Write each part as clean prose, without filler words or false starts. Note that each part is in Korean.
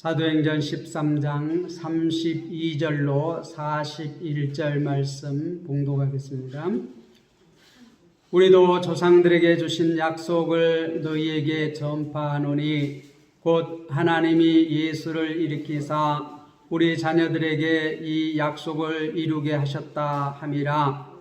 사도행전 13장 32절로 41절 말씀 봉독하겠습니다. 우리도 조상들에게 주신 약속을 너희에게 전파하노니 곧 하나님이 예수를 일으키사 우리 자녀들에게 이 약속을 이루게 하셨다 함이라.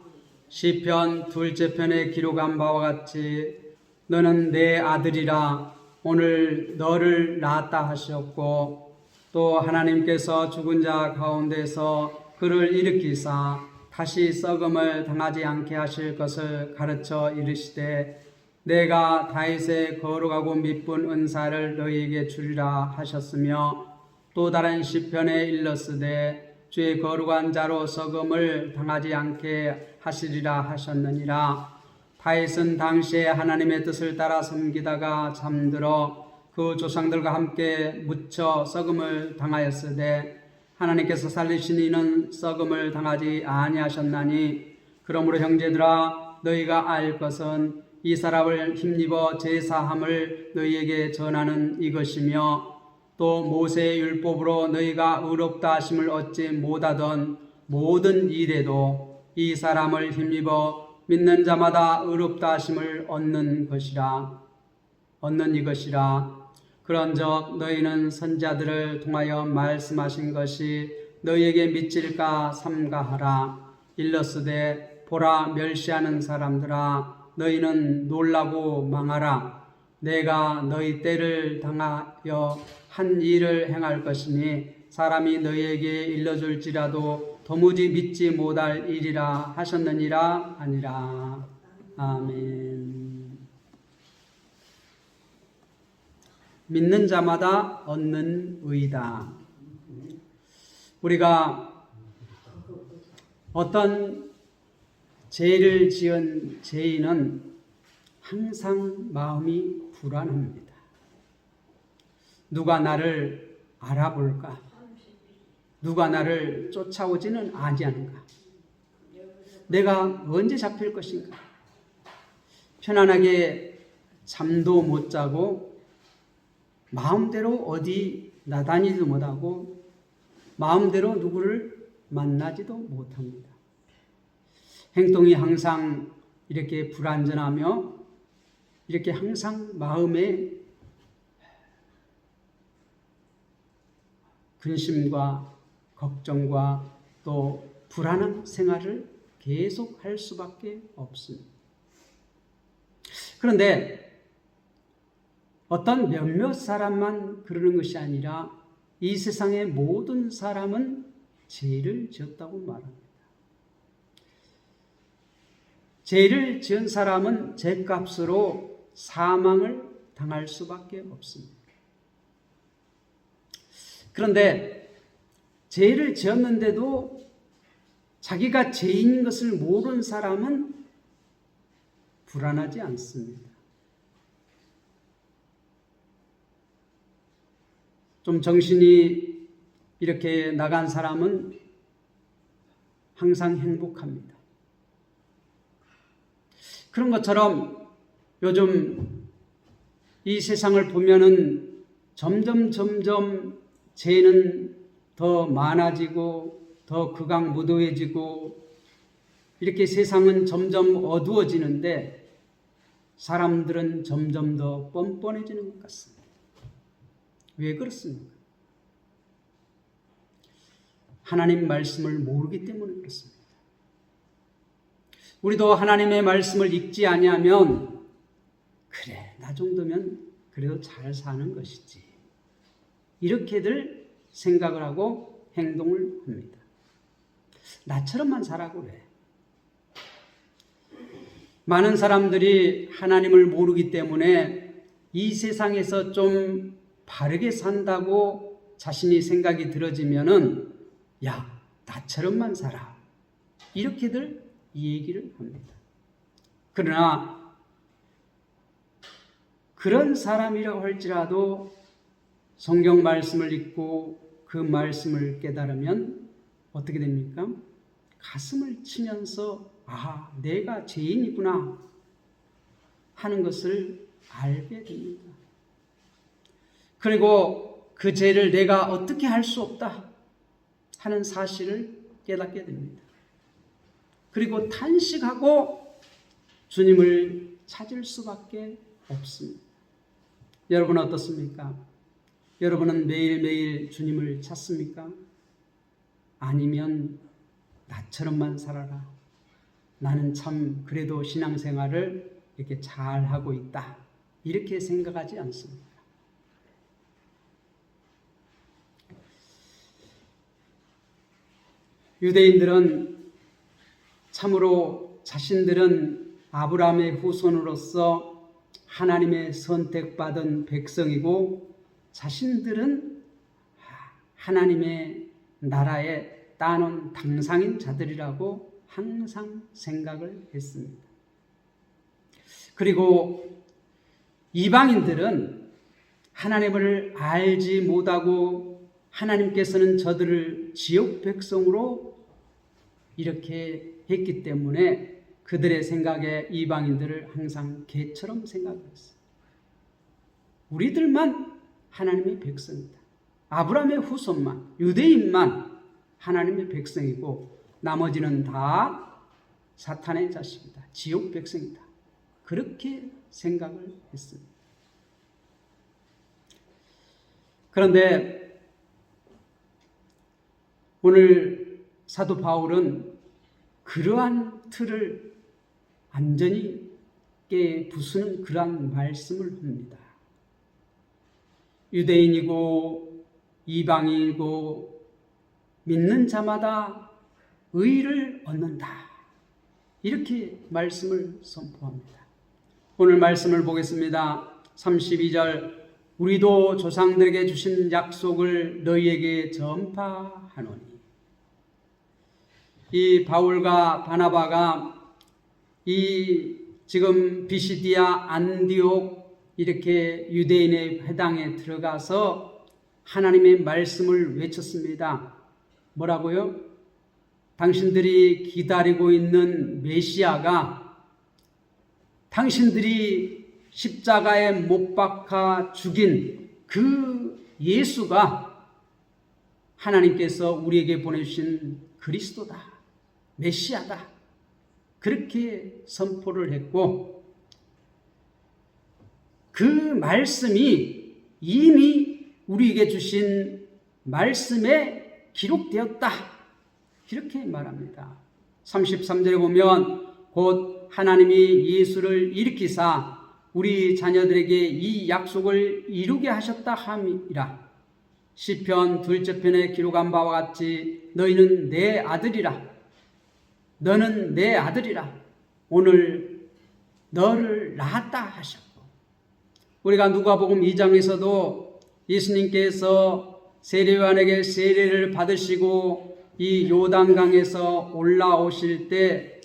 시편 2째 편에 기록한 바와 같이 너는 내 아들이라 오늘 너를 낳았다 하셨고, 또 하나님께서 죽은 자 가운데서 그를 일으키사 다시 썩음을 당하지 않게 하실 것을 가르쳐 이르시되 내가 다윗의 거룩하고 미쁜 은사를 너희에게 주리라 하셨으며, 또 다른 시편에 일렀으되 주의 거룩한 자로 썩음을 당하지 않게 하시리라 하셨느니라. 다윗은 당시에 하나님의 뜻을 따라 섬기다가 잠들어 그 조상들과 함께 묻혀 썩음을 당하였으되 하나님께서 살리신 이는 썩음을 당하지 아니하셨나니, 그러므로 형제들아 너희가 알 것은 이 사람을 힘입어 제사함을 너희에게 전하는 이것이며, 또 모세의 율법으로 너희가 의롭다 하심을 얻지 못하던 모든 일에도 이 사람을 힘입어 믿는 자마다 의롭다 하심을 얻는 이것이라. 그런즉 너희는 선지자들을 통하여 말씀하신 것이 너희에게 믿질까 삼가하라. 일렀으되 보라, 멸시하는 사람들아 너희는 놀라고 망하라. 내가 너희 때를 당하여 한 일을 행할 것이니 사람이 너희에게 일러줄지라도 도무지 믿지 못할 일이라 하셨느니라 아니라. 아멘. 믿는 자마다 얻는 의다. 우리가 어떤 죄를 지은 죄인은 항상 마음이 불안합니다. 누가 나를 알아볼까? 누가 나를 쫓아오지는 아니하는가? 내가 언제 잡힐 것인가? 편안하게 잠도 못 자고 마음대로 어디 나다니지도 못하고 마음대로 누구를 만나지도 못합니다. 행동이 항상 이렇게 불안전하며 이렇게 항상 마음에 근심과 걱정과 또 불안한 생활을 계속 할 수밖에 없습니다. 그런데 어떤 몇몇 사람만 그러는 것이 아니라 이 세상의 모든 사람은 죄를 지었다고 말합니다. 죄를 지은 사람은 죄값으로 사망을 당할 수밖에 없습니다. 그런데 죄를 지었는데도 자기가 죄인 것을 모르는 사람은 불안하지 않습니다. 좀 정신이 이렇게 나간 사람은 항상 행복합니다. 그런 것처럼 요즘 이 세상을 보면은 점점 죄는 더 많아지고 더 극악무도해지고 이렇게 세상은 점점 어두워지는데 사람들은 점점 더 뻔뻔해지는 것 같습니다. 왜 그렇습니까? 하나님 말씀을 모르기 때문에 그렇습니다. 우리도 하나님의 말씀을 읽지 아니하면 그래, 나 정도면 그래도 잘 사는 것이지, 이렇게들 생각을 하고 행동을 합니다. 나처럼만 살라고 그래. 많은 사람들이 하나님을 모르기 때문에 이 세상에서 좀 바르게 산다고 자신이 생각이 들어지면은 야, 나처럼만 살아, 이렇게들 이 얘기를 합니다. 그러나 그런 사람이라고 할지라도 성경 말씀을 읽고 그 말씀을 깨달으면 어떻게 됩니까? 가슴을 치면서 아, 내가 죄인이구나 하는 것을 알게 됩니다. 그리고 그 죄를 내가 어떻게 할 수 없다 하는 사실을 깨닫게 됩니다. 그리고 탄식하고 주님을 찾을 수밖에 없습니다. 여러분은 어떻습니까? 여러분은 매일매일 주님을 찾습니까? 아니면 나처럼만 살아라. 나는 참 그래도 신앙생활을 이렇게 잘하고 있다. 이렇게 생각하지 않습니까? 유대인들은 참으로 자신들은 아브라함의 후손으로서 하나님의 선택받은 백성이고 자신들은 하나님의 나라에 따놓은 당상인 자들이라고 항상 생각을 했습니다. 그리고 이방인들은 하나님을 알지 못하고 하나님께서는 저들을 지역 백성으로 이렇게 했기 때문에 그들의 생각에 이방인들을 항상 개처럼 생각했어요. 우리들만 하나님의 백성이다. 아브라함의 후손만, 유대인만 하나님의 백성이고 나머지는 다 사탄의 자식이다. 지옥 백성이다. 그렇게 생각을 했습니다. 그런데 오늘 사도 바울은 그러한 틀을 완전히 깨부수는 그러한 말씀을 합니다. 유대인이고 이방인이고 믿는 자마다 의를 얻는다. 이렇게 말씀을 선포합니다. 오늘 말씀을 보겠습니다. 32절 우리도 조상들에게 주신 약속을 너희에게 전파하노니. 이 바울과 바나바가 이 지금 비시디아 안디옥 이렇게 유대인의 회당에 들어가서 하나님의 말씀을 외쳤습니다. 뭐라고요? 당신들이 기다리고 있는 메시아가 당신들이 십자가에 못 박아 죽인 그 예수가 하나님께서 우리에게 보내주신 그리스도다. 메시아다. 그렇게 선포를 했고 그 말씀이 이미 우리에게 주신 말씀에 기록되었다. 이렇게 말합니다. 33절에 보면 곧 하나님이 예수를 일으키사 우리 자녀들에게 이 약속을 이루게 하셨다 함이라. 시편 2째 편에 기록한 바와 같이 너희는 내 아들이라. 너는 내 아들이라. 오늘 너를 낳았다 하셨고 우리가 누가복음 2장에서도 예수님께서 세례요한에게 세례를 받으시고 이 요단강에서 올라오실 때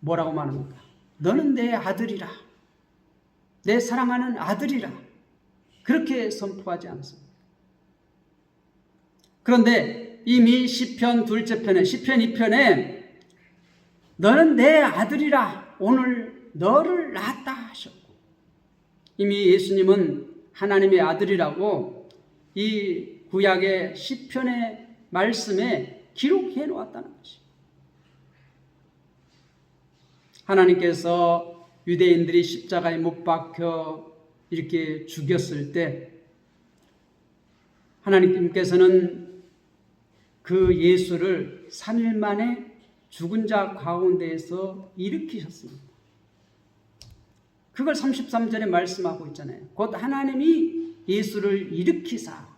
뭐라고 말합니까? 너는 내 아들이라. 내 사랑하는 아들이라. 그렇게 선포하지 않습니다. 그런데 이미 시편 2째 편에 시편 2편에 너는 내 아들이라. 오늘 너를 낳았다 하셨고 이미 예수님은 하나님의 아들이라고 이 구약의 시편의 말씀에 기록해 놓았다는 것입니다. 하나님께서 유대인들이 십자가에 못 박혀 이렇게 죽였을 때 하나님께서는 그 예수를 3일 만에 죽은 자 가운데에서 일으키셨습니다. 그걸 33절에 말씀하고 있잖아요. 곧 하나님이 예수를 일으키사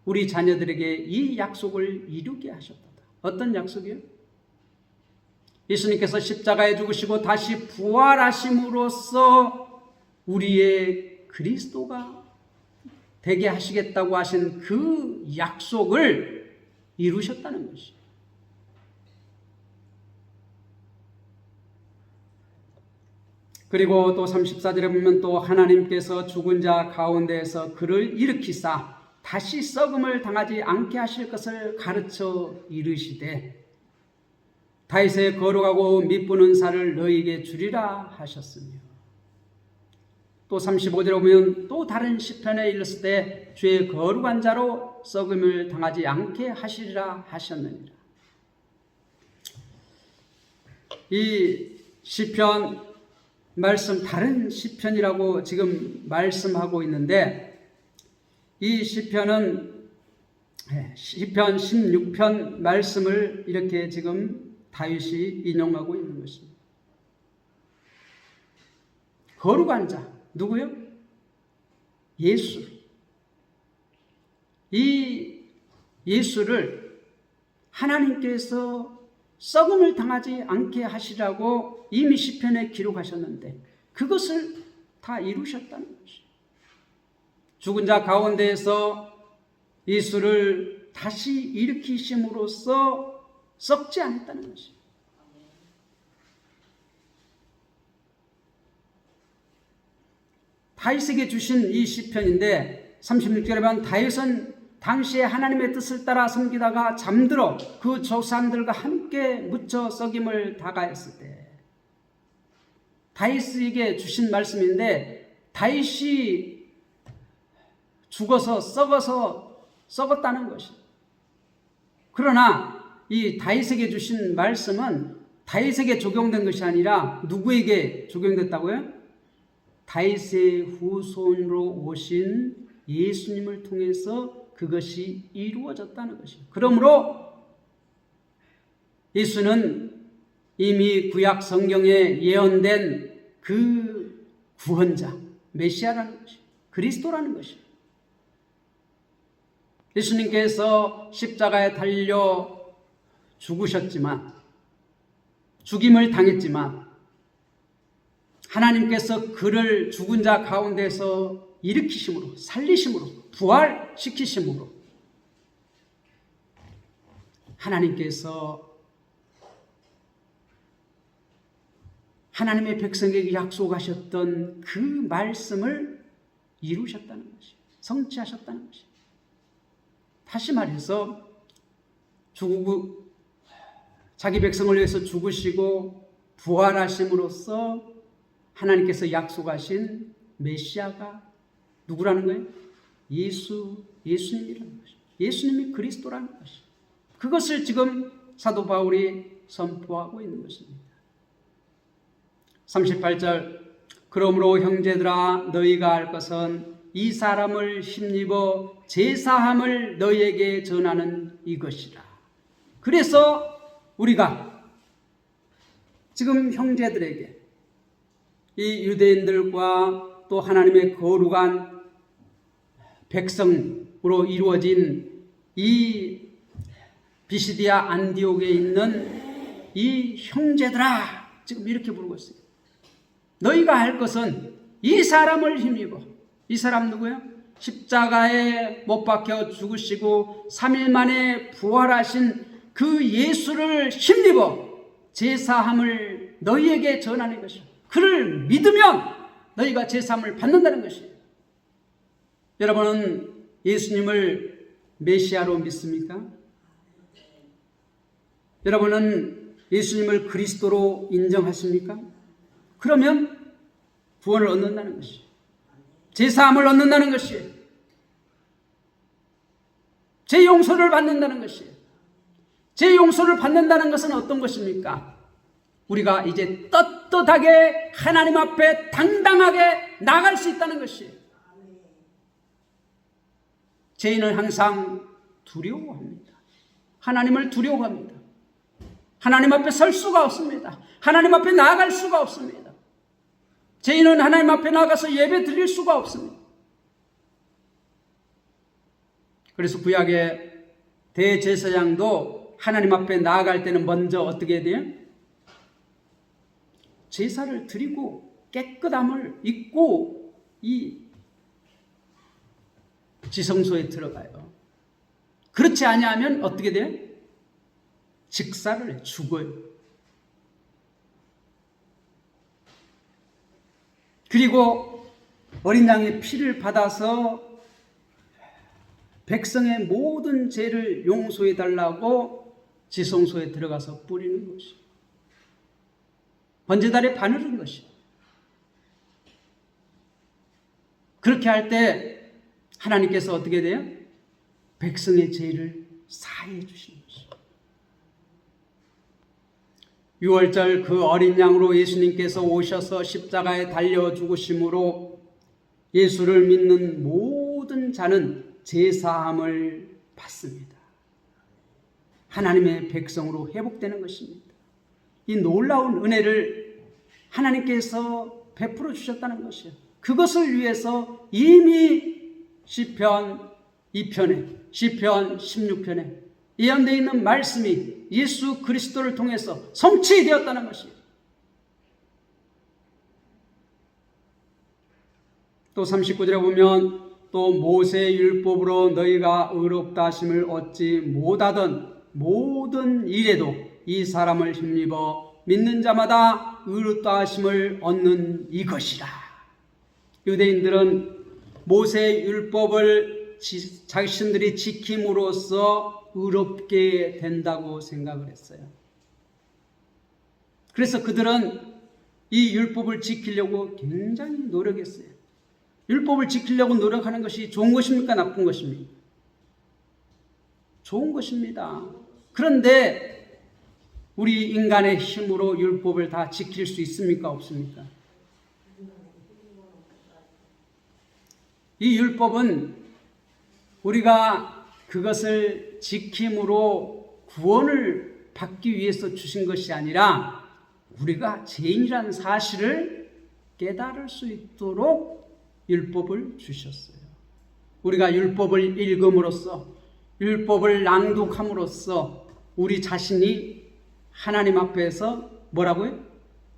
우리 자녀들에게 이 약속을 이루게 하셨다. 어떤 약속이요? 예수님께서 십자가에 죽으시고 다시 부활하심으로써 우리의 그리스도가 되게 하시겠다고 하신 그 약속을 이루셨다는 것이에요. 그리고 또 34절에 보면 또 하나님께서 죽은 자 가운데에서 그를 일으키사 다시 썩음을 당하지 않게 하실 것을 가르쳐 이르시되 다윗의 거룩하고 미쁘는 살을 너희에게 주리라 하셨으며 또 35절에 보면 또 다른 시편에 일렀을 때 주의 거룩한 자로 썩음을 당하지 않게 하시리라 하셨느니라. 이 시편 말씀 다른 시편이라고 지금 말씀하고 있는데, 이 시편은 시편 16편 말씀을 이렇게 지금 다윗이 인용하고 있는 것입니다. 거룩한 자 누구요? 예수. 이 예수를 하나님께서 썩음을 당하지 않게 하시라고 이미 시편에 기록하셨는데 그것을 다 이루셨다는 것이죠. 죽은 자 가운데에서 예수를 다시 일으키심으로써 썩지 않았다는 것이죠. 다윗에게 주신 이 시편인데 36절에 보면 다윗은 당시에 하나님의 뜻을 따라 섬기다가 잠들어 그 조상들과 함께 묻혀 썩임을 당하였을 때 다윗에게 주신 말씀인데, 다윗이 죽어서 썩었다는 것이죠. 그러나 이 다윗에게 주신 말씀은 다윗에게 적용된 것이 아니라 누구에게 적용됐다고요? 다윗의 후손으로 오신 예수님을 통해서 그것이 이루어졌다는 것이에요. 그러므로 예수는 이미 구약 성경에 예언된 그 구원자, 메시아라는 것이에요. 그리스도라는 것이에요. 예수님께서 십자가에 달려 죽으셨지만, 죽임을 당했지만 하나님께서 그를 죽은 자 가운데서 일으키심으로, 살리심으로, 부활시키심으로 하나님께서 하나님의 백성에게 약속하셨던 그 말씀을 이루셨다는 것이에요. 성취하셨다는 것이에요. 다시 말해서 자기 백성을 위해서 죽으시고 부활하심으로써 하나님께서 약속하신 메시아가 누구라는 거예요? 예수님이라는 것이죠. 예수님이 그리스도라는 것이죠. 그것을 지금 사도 바울이 선포하고 있는 것입니다. 38절, 그러므로 형제들아 너희가 알 것은 이 사람을 힘입어 제사함을 너희에게 전하는 이것이라. 그래서 우리가 지금 형제들에게, 이 유대인들과 또 하나님의 거룩한 백성으로 이루어진 이 비시디아 안디옥에 있는 이 형제들아, 지금 이렇게 부르고 있어요. 너희가 할 것은 이 사람을 힘입어. 이 사람 누구예요? 십자가에 못 박혀 죽으시고 3일 만에 부활하신 그 예수를 힘입어 제사함을 너희에게 전하는 것이요. 그를 믿으면 너희가 제사함을 받는다는 것이에요. 여러분은 예수님을 메시아로 믿습니까? 여러분은 예수님을 그리스도로 인정하십니까? 그러면 구원을 얻는다는 것이에요. 제사함을 얻는다는 것이에요. 제 용서를 받는다는 것이에요. 제 용서를 받는다는 것은 어떤 것입니까? 우리가 이제 떳떳하게 하나님 앞에 당당하게 나갈 수 있다는 것이에요. 죄인은 항상 두려워합니다. 하나님을 두려워합니다. 하나님 앞에 설 수가 없습니다. 하나님 앞에 나아갈 수가 없습니다. 죄인은 하나님 앞에 나가서 예배 드릴 수가 없습니다. 그래서 구약의 대제사장도 하나님 앞에 나아갈 때는 먼저 어떻게 해야 돼요? 제사를 드리고 깨끗함을 입고 이 지성소에 들어가요. 그렇지 아니하면 어떻게 돼요? 직사를 해, 죽어요. 그리고 어린 양의 피를 받아서 백성의 모든 죄를 용서해 달라고 지성소에 들어가서 뿌리는 것이에요. 번제단에 바르는 것이에요. 그렇게 할 때 하나님께서 어떻게 돼요? 백성의 죄를 사해 주시는 것이죠. 6월절 그 어린 양으로 예수님께서 오셔서 십자가에 달려 죽으심으로 예수를 믿는 모든 자는 제사함을 받습니다. 하나님의 백성으로 회복되는 것입니다. 이 놀라운 은혜를 하나님께서 베풀어 주셨다는 것이에요. 그것을 위해서 이미 시편 2편에 시편 16편에 예언되어 있는 말씀이 예수 그리스도를 통해서 성취되었다는 것이에요. 또 39절에 보면 또 모세의 율법으로 너희가 의롭다 하심을 얻지 못하던 모든 일에도 이 사람을 힘입어 믿는 자마다 의롭다 하심을 얻는 이것이라. 유대인들은 모세의 율법을 자신들이 지킴으로써 의롭게 된다고 생각을 했어요. 그래서 그들은 이 율법을 지키려고 굉장히 노력했어요. 율법을 지키려고 노력하는 것이 좋은 것입니까? 나쁜 것입니까? 좋은 것입니다. 그런데 우리 인간의 힘으로 율법을 다 지킬 수 있습니까? 없습니까? 이 율법은 우리가 그것을 지킴으로 구원을 받기 위해서 주신 것이 아니라 우리가 죄인이라는 사실을 깨달을 수 있도록 율법을 주셨어요. 우리가 율법을 읽음으로써 율법을 낭독함으로써 우리 자신이 하나님 앞에서 뭐라고요?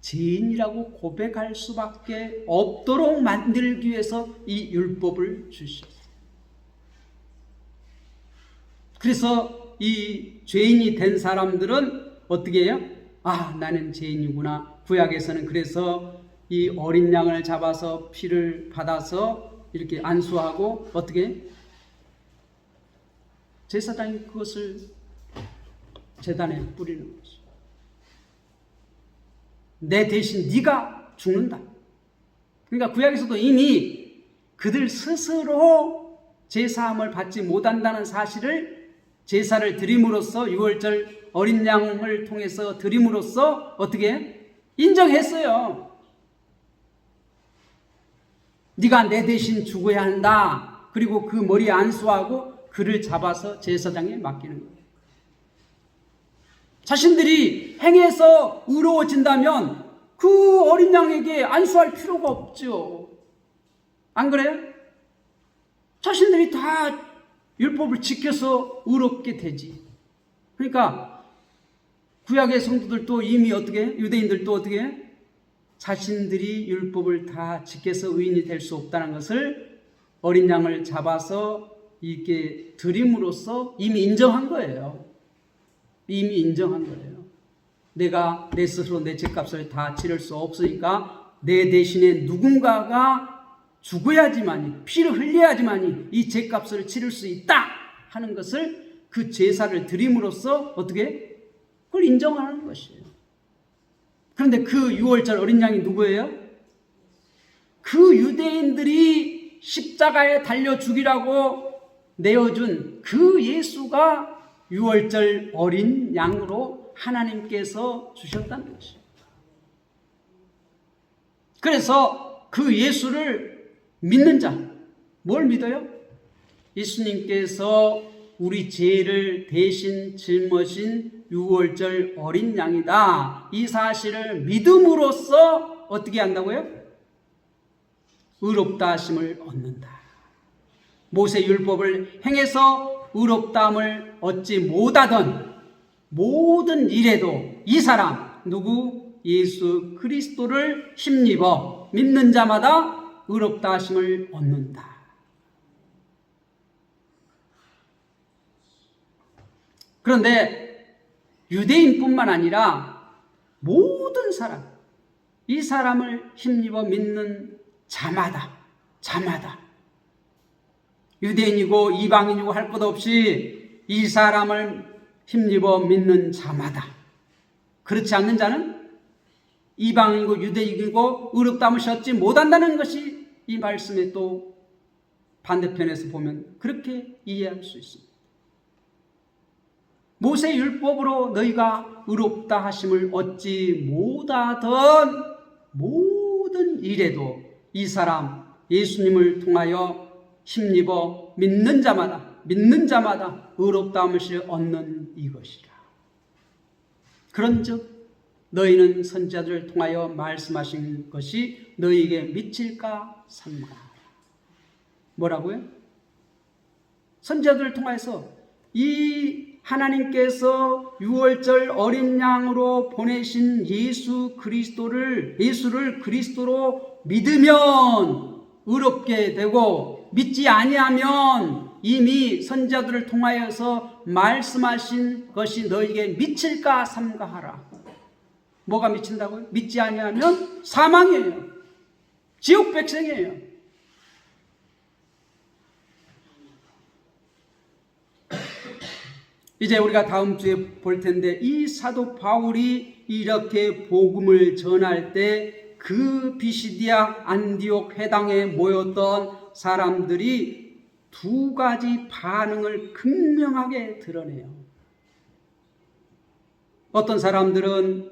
죄인이라고 고백할 수밖에 없도록 만들기 위해서 이 율법을 주셨어요. 그래서 이 죄인이 된 사람들은 어떻게 해요? 아, 나는 죄인이구나. 구약에서는 그래서 이 어린 양을 잡아서 피를 받아서 이렇게 안수하고 어떻게 제사장이 그것을 제단에 뿌리는 것이죠. 내 대신 네가 죽는다. 그러니까 구약에서도 이미 그들 스스로 제사함을 받지 못한다는 사실을 제사를 드림으로써 6월절 어린 양을 통해서 드림으로써 어떻게 인정했어요. 네가 내 대신 죽어야 한다. 그리고 그 머리에 안수하고 그를 잡아서 제사장에 맡기는 거예요. 자신들이 행해서 의로워진다면 그 어린 양에게 안수할 필요가 없죠. 안 그래요? 자신들이 다 율법을 지켜서 의롭게 되지. 그러니까 구약의 성도들도 이미 어떻게 유대인들도 어떻게 자신들이 율법을 다 지켜서 의인이 될 수 없다는 것을 어린 양을 잡아서 이렇게 드림으로써 이미 인정한 거예요. 이미 인정한 거예요. 내가 내 스스로 내 죄값을 다 치를 수 없으니까 내 대신에 누군가가 죽어야지만이, 피를 흘려야지만이 이 죄값을 치를 수 있다 하는 것을 그 제사를 드림으로써 어떻게 그걸 인정하는 것이에요. 그런데 그 6월절 어린 양이 누구예요? 그 유대인들이 십자가에 달려 죽이라고 내어준 그 예수가 6월절 어린 양으로 하나님께서 주셨다는 것이에요. 그래서 그 예수를 믿는 자, 뭘 믿어요? 예수님께서 우리 죄를 대신 짊어진 6월절 어린 양이다. 이 사실을 믿음으로써 어떻게 한다고요? 의롭다 하심을 얻는다. 모세 율법을 행해서 의롭다함을 얻지 못하던 모든 일에도 이 사람 누구? 예수 그리스도를 힘입어 믿는 자마다 의롭다 하심을 얻는다. 그런데 유대인뿐만 아니라 모든 사람, 이 사람을 힘입어 믿는 자마다 유대인이고 이방인이고 할 것 없이 이 사람을 힘입어 믿는 자마다, 그렇지 않는 자는 이방인이고 유대인이고 의롭다함을 얻지 못한다는 것이 이 말씀의 또 반대편에서 보면 그렇게 이해할 수 있습니다. 모세 율법으로 너희가 의롭다 하심을 얻지 못하던 모든 일에도 이 사람 예수님을 통하여 힘입어 믿는 자마다 의롭다함을 얻는 이것이라. 그런즉 너희는 선지자들을 통하여 말씀하신 것이 너희에게 미칠까 삼가하라. 뭐라고요? 선지자들을 통해서 이 하나님께서 유월절 어린 양으로 보내신 예수를 그리스도로 믿으면 의롭게 되고, 믿지 아니하면 이미 선지자들을 통하여서 말씀하신 것이 너에게 미칠까 삼가하라. 뭐가 미친다고요? 믿지 아니하면 사망이에요. 지옥 백성이에요. 이제 우리가 다음 주에 볼 텐데, 이 사도 바울이 이렇게 복음을 전할 때 그 비시디아 안디옥 회당에 모였던 사람들이 두 가지 반응을 극명하게 드러내요. 어떤 사람들은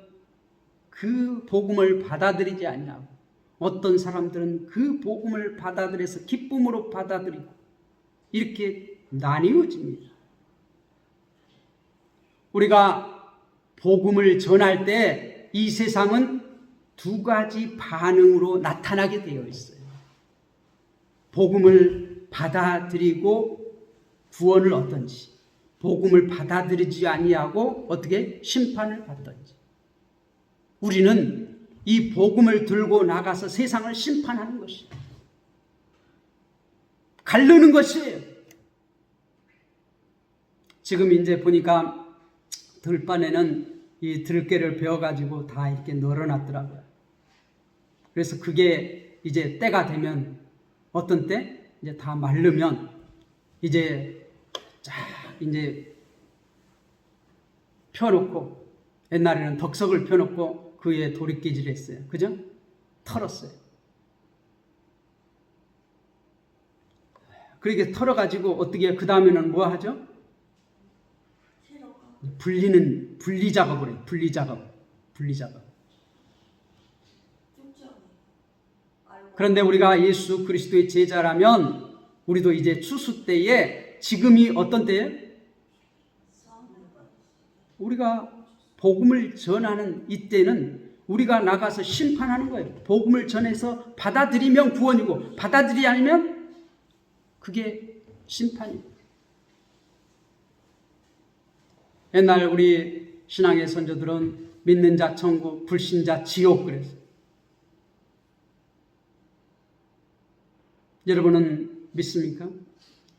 그 복음을 받아들이지 않냐고, 어떤 사람들은 그 복음을 받아들여서 기쁨으로 받아들이고, 이렇게 나뉘어집니다. 우리가 복음을 전할 때 이 세상은 두 가지 반응으로 나타나게 되어 있어요. 복음을 받아들이고 구원을 얻든지, 복음을 받아들이지 아니하고 어떻게 심판을 받든지. 우리는 이 복음을 들고 나가서 세상을 심판하는 것이에요. 가르는 것이에요. 지금 이제 보니까 들판에는 이 들깨를 베어가지고 다 이렇게 널어놨더라고요. 그래서 그게 이제 때가 되면, 어떤 때? 이제 다 마르면, 이제 펴놓고, 옛날에는 덕석을 펴놓고 그 위에 도리깨질을 했어요. 그죠? 털었어요. 그렇게 털어가지고 어떻게 그 다음에는 뭐 하죠? 분리 작업을 해요. 분리 작업. 그런데 우리가 예수 그리스도의 제자라면 우리도 이제 추수 때에, 지금이 어떤 때예요? 우리가 복음을 전하는 이때는 우리가 나가서 심판하는 거예요. 복음을 전해서 받아들이면 구원이고, 받아들이지 않으면 그게 심판이에요. 옛날 우리 신앙의 선조들은 믿는 자 천국, 불신자 지옥 그랬어요. 여러분은 믿습니까?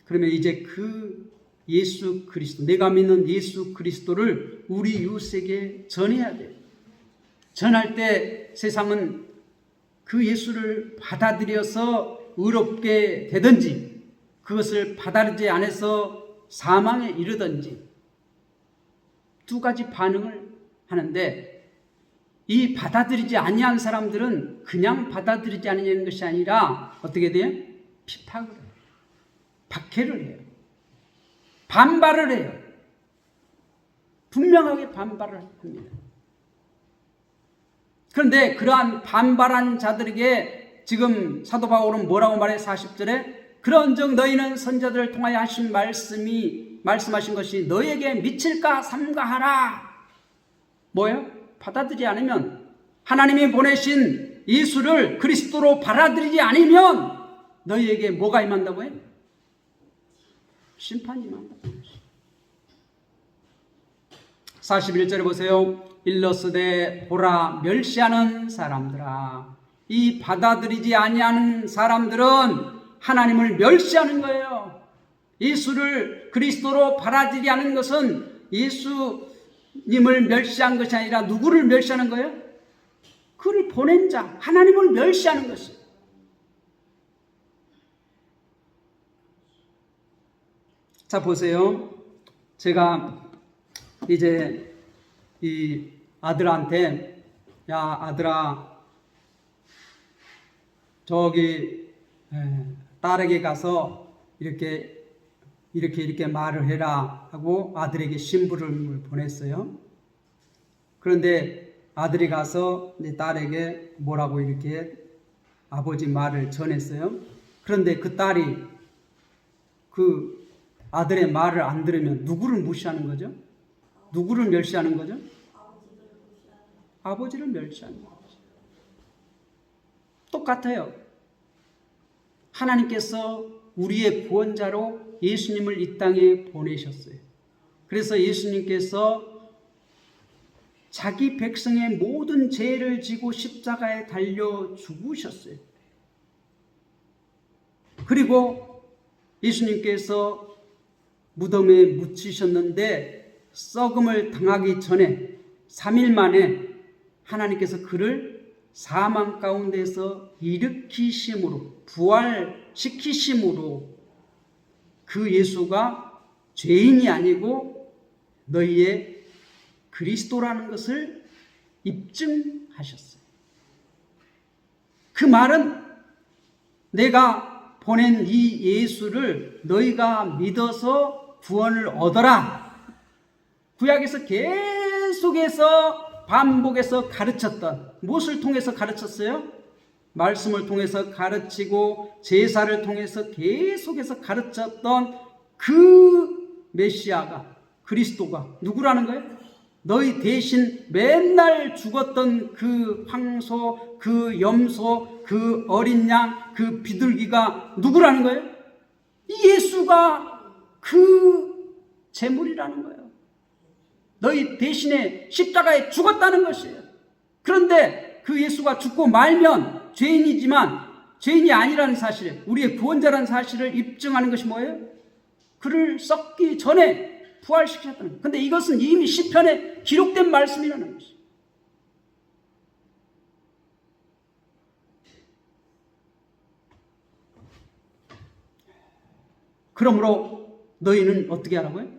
그러면 이제 그 예수 그리스도, 내가 믿는 예수 그리스도를 우리 이웃에게 전해야 돼요. 전할 때 세상은 그 예수를 받아들여서 의롭게 되든지, 그것을 받아들이지 않아서 사망에 이르든지, 두 가지 반응을 하는데, 이 받아들이지 아니한 사람들은 그냥 받아들이지 않는 것이 아니라 어떻게 돼요? 핍박을 해요. 박해를 해요. 반발을 해요. 분명하게 반발을 합니다. 그런데 그러한 반발한 자들에게 지금 사도 바울은 뭐라고 말해? 40절에 그런즉 너희는 선지자들을 통하여 하신 말씀하신 것이 너희에게 미칠까 삼가하라. 뭐예요? 받아들이지 않으면, 하나님이 보내신 예수를 그리스도로 받아들이지 않으면 너희에게 뭐가 임한다고요? 심판이 임한다. 41절에 보세요. 일러스되 보라 멸시하는 사람들아. 이 받아들이지 아니하는 사람들은 하나님을 멸시하는 거예요. 예수를 그리스도로 받아들이지 않는 것은 예수님을 멸시한 것이 아니라 누구를 멸시하는 거예요? 그를 보낸 자, 하나님을 멸시하는 것이에요. 자, 보세요. 제가 이제 이 아들한테, 야 아들아, 저기 딸에게 가서 이렇게 말을 해라 하고 아들에게 심부름을 보냈어요. 그런데 아들이 가서 내 딸에게 뭐라고 이렇게 아버지 말을 전했어요. 그런데 그 딸이 그 아들의 말을 안 들으면 누구를 무시하는 거죠? 누구를 멸시하는 거죠? 아버지를 멸시하는 거죠. 똑같아요. 하나님께서 우리의 구원자로 예수님을 이 땅에 보내셨어요. 그래서 예수님께서 자기 백성의 모든 죄를 지고 십자가에 달려 죽으셨어요. 그리고 예수님께서 무덤에 묻히셨는데 썩음을 당하기 전에 3일 만에 하나님께서 그를 사망 가운데서 일으키심으로, 부활시키심으로 그 예수가 죄인이 아니고 너희의 그리스도라는 것을 입증하셨어요. 그 말은 내가 보낸 이 예수를 너희가 믿어서 구원을 얻어라. 구약에서 계속해서 반복해서 가르쳤던, 무엇을 통해서 가르쳤어요? 말씀을 통해서 가르치고 제사를 통해서 계속해서 가르쳤던 그 메시아가, 그리스도가 누구라는 거예요? 너희 대신 맨날 죽었던 그 황소, 그 염소, 그 어린 양, 그 비둘기가 누구라는 거예요? 예수가 그 제물이라는 거예요. 너희 대신에 십자가에 죽었다는 것이에요. 그런데 그 예수가 죽고 말면 죄인이지만 죄인이 아니라는 사실, 우리의 구원자라는 사실을 입증하는 것이 뭐예요? 그를 썩기 전에 부활시키셨다는 거예요. 그런데 이것은 이미 시편에 기록된 말씀이라는 것이에요. 그러므로 너희는 어떻게 하라고요?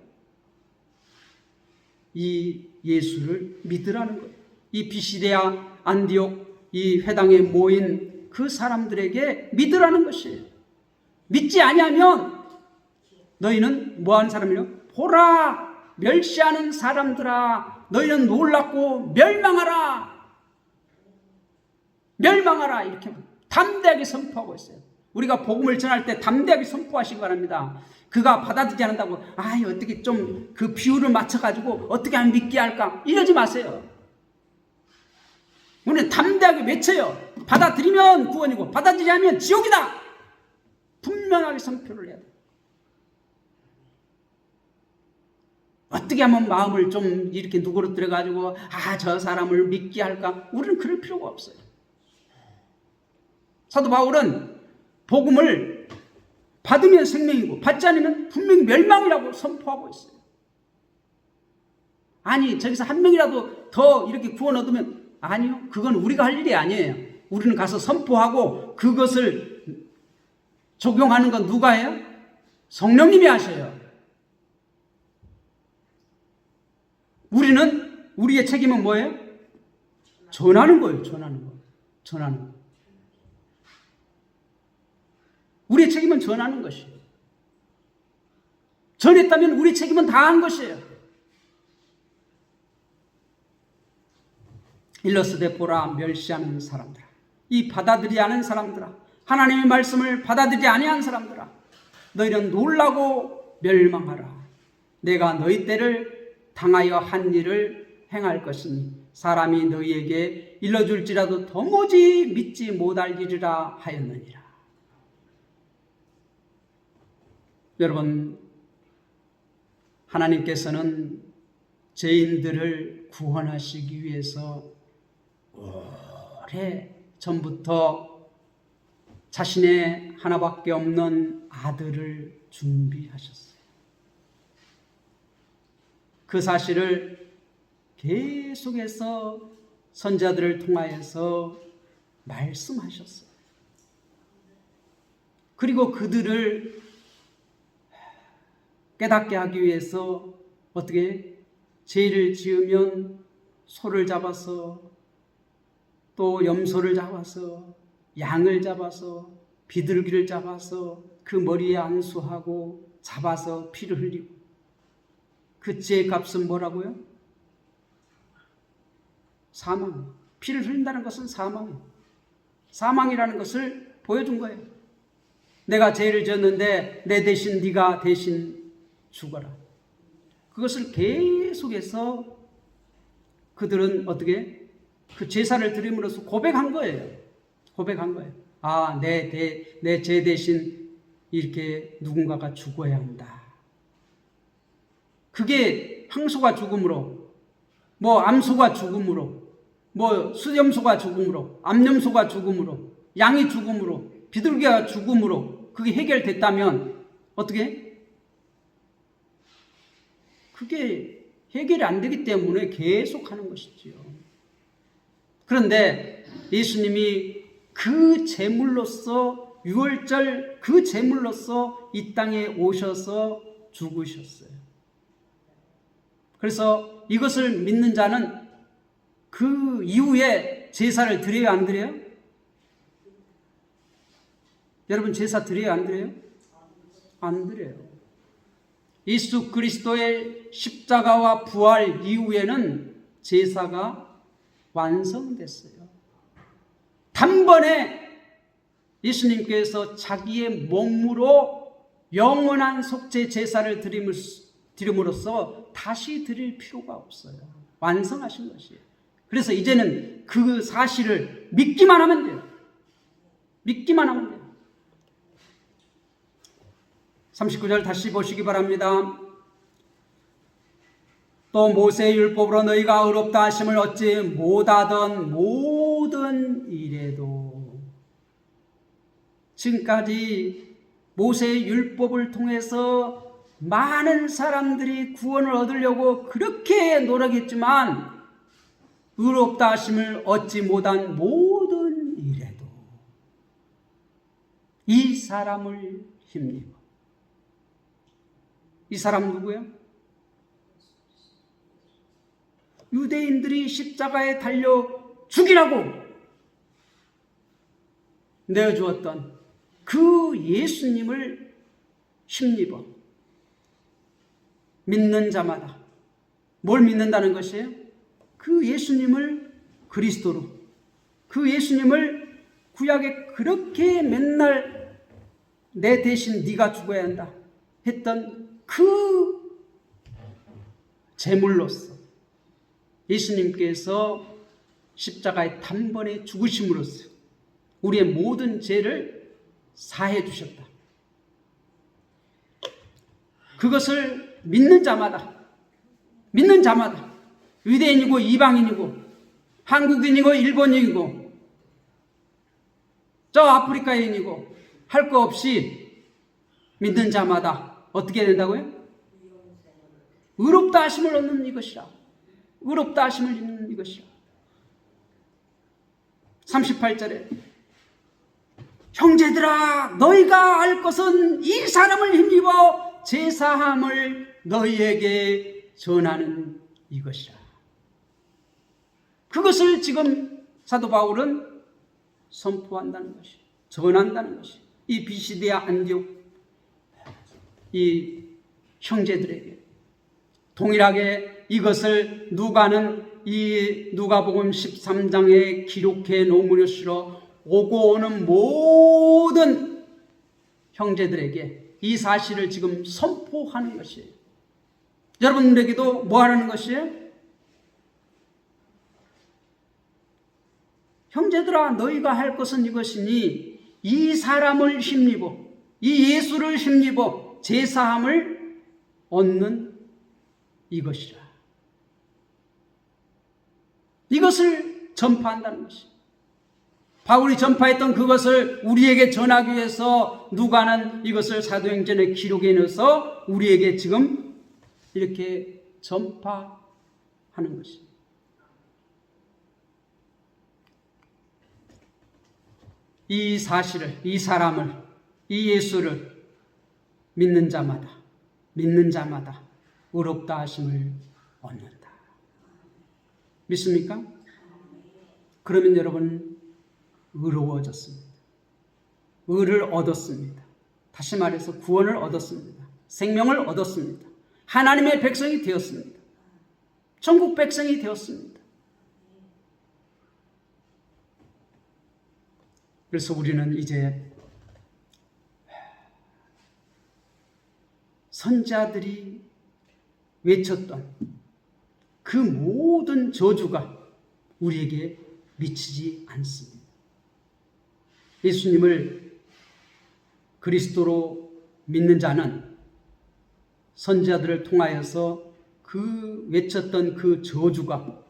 이 예수를 믿으라는 거예요. 이 비시디아 안디옥 이 회당에 모인 그 사람들에게 믿으라는 것이에요. 믿지 아니하면 너희는 뭐하는 사람이요? 보라, 멸시하는 사람들아, 너희는 놀랍고 멸망하라. 멸망하라. 이렇게 담대하게 선포하고 있어요. 우리가 복음을 전할 때 담대하게 선포하시기 바랍니다. 그가 받아들이지 않는다고 어떻게 좀 그 비율을 맞춰가지고 어떻게 하면 믿게 할까 이러지 마세요. 우리는 담대하게 외쳐요. 받아들이면 구원이고 받아들이지 않으면 지옥이다. 분명하게 선포를 해야 돼요. 어떻게 하면 마음을 좀 이렇게 누그러뜨려가지고 저 사람을 믿게 할까? 우리는 그럴 필요가 없어요. 사도 바울은 복음을 받으면 생명이고 받지 않으면 분명히 멸망이라고 선포하고 있어요. 아니 저기서 한 명이라도 더 이렇게 구원 얻으면 아니요. 그건 우리가 할 일이 아니에요. 우리는 가서 선포하고 그것을 적용하는 건 누가 해요? 성령님이 하셔요. 우리는 우리의 책임은 뭐예요? 전하는 거예요. 전하는 거. 전하는 거. 우리의 책임은 전하는 것이에요. 전했다면 우리 책임은 다한 것이에요. 일러스되 보라 멸시하는 사람들아, 이 받아들이지 않은 사람들아, 하나님의 말씀을 받아들이지 아니한 사람들아, 너희는 놀라고 멸망하라. 내가 너희 때를 당하여 한 일을 행할 것이니 사람이 너희에게 일러줄지라도 도무지 믿지 못할 일이라 하였느니라. 여러분, 하나님께서는 죄인들을 구원하시기 위해서 오래 전부터 자신의 하나밖에 없는 아들을 준비하셨어요. 그 사실을 계속해서 선자들을 통하여서 말씀하셨어요. 그리고 그들을 깨닫게 하기 위해서 어떻게 죄를 지으면 소를 잡아서 또 염소를 잡아서 양을 잡아서 비둘기를 잡아서 그 머리에 안수하고 잡아서 피를 흘리고, 그 죄의 값은 뭐라고요? 사망. 피를 흘린다는 것은 사망이에요. 사망이라는 것을 보여준 거예요. 내가 죄를 졌는데 내 대신 네가 대신 죽어라. 그것을 계속해서 그들은 어떻게 그 제사를 드림으로써 고백한 거예요. 고백한 거예요. 아, 내 죄 대신 이렇게 누군가가 죽어야 한다. 그게 황소가 죽음으로, 뭐 암소가 죽음으로, 뭐 수염소가 죽음으로, 암염소가 죽음으로, 양이 죽음으로, 비둘기가 죽음으로 그게 해결됐다면 어떻게? 그게 해결이 안 되기 때문에 계속하는 것이지요. 그런데 예수님이 그 제물로서, 유월절 그 제물로서 이 땅에 오셔서 죽으셨어요. 그래서 이것을 믿는 자는 그 이후에 제사를 드려요, 안 드려요? 여러분, 제사 드려요, 안 드려요? 안 드려요. 예수 그리스도의 십자가와 부활 이후에는 제사가 완성됐어요. 단번에 예수님께서 자기의 몸으로 영원한 속죄 제사를 드림으로써 다시 드릴 필요가 없어요. 완성하신 것이에요. 그래서 이제는 그 사실을 믿기만 하면 돼요. 믿기만 하면 돼요. 39절 다시 보시기 바랍니다. 또 모세의 율법으로 너희가 의롭다 하심을 얻지 못하던 모든 일에도, 지금까지 모세의 율법을 통해서 많은 사람들이 구원을 얻으려고 그렇게 노력했지만 의롭다 하심을 얻지 못한 모든 일에도 이 사람을 힘입어. 이 사람 누구예요? 유대인들이 십자가에 달려 죽이라고 내어주었던 그 예수님을 힘입어 믿는 자마다 뭘 믿는다는 것이에요? 그 예수님을 그리스도로, 그 예수님을 구약에 그렇게 맨날 내 대신 네가 죽어야 한다 했던 그 제물로서 예수님께서 십자가에 단번에 죽으심으로써 우리의 모든 죄를 사해 주셨다. 그것을 믿는 자마다 유대인이고 이방인이고 한국인이고 일본인이고 저 아프리카인이고 할 거 없이 믿는 자마다 어떻게 된다고요? 의롭다 하심을 얻는 이것이라. 의롭다 하심을 입는 이것이라. 38절에 형제들아 너희가 알 것은 이 사람을 힘입어 제사함을 너희에게 전하는 이것이라. 그것을 지금 사도 바울은 선포한다는 것이, 전한다는 것이, 이 비시디아 안디옥 이 형제들에게 동일하게 이것을 누가는 이 누가복음 13장에 기록해 놓음으로써 오고 오는 모든 형제들에게 이 사실을 지금 선포하는 것이에요. 여러분들에게도 뭐 하라는 것이에요? 형제들아 너희가 할 것은 이것이니 이 사람을 힘입어, 이 예수를 힘입어 제사함을 얻는 이것이라. 이것을 전파한다는 것이, 바울이 전파했던 그것을 우리에게 전하기 위해서 누가는 이것을 사도행전에 기록해 넣어서 우리에게 지금 이렇게 전파하는 것이. 이 사실을, 이 사람을, 이 예수를 믿는 자마다 의롭다 하심을 얻는다. 믿습니까? 그러면 여러분 의로워졌습니다. 의를 얻었습니다. 다시 말해서 구원을 얻었습니다. 생명을 얻었습니다. 하나님의 백성이 되었습니다. 천국 백성이 되었습니다. 그래서 우리는 이제 선지자들이 외쳤던 그 모든 저주가 우리에게 미치지 않습니다. 예수님을 그리스도로 믿는 자는 선지자들을 통하여서 그 외쳤던 그 저주가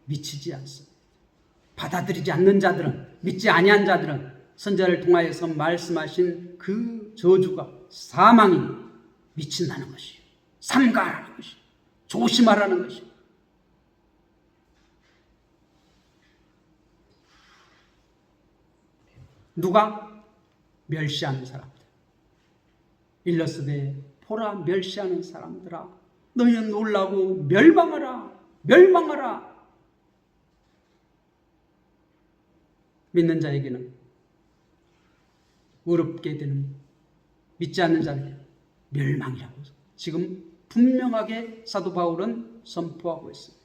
미치지 않습니다. 받아들이지 않는 자들은, 믿지 아니한 자들은 선지자를 통하여서 말씀하신 그 저주가, 사망이 미친다는 것이에요. 삼가라는 것이에요. 조심하라는 것이에요. 누가? 멸시하는 사람들. 일러스되 보라, 멸시하는 사람들아, 너희는 놀라고 멸망하라, 멸망하라. 믿는 자에게는 어렵게 되는, 믿지 않는 자에게는 멸망이라고 지금 분명하게 사도 바울은 선포하고 있습니다.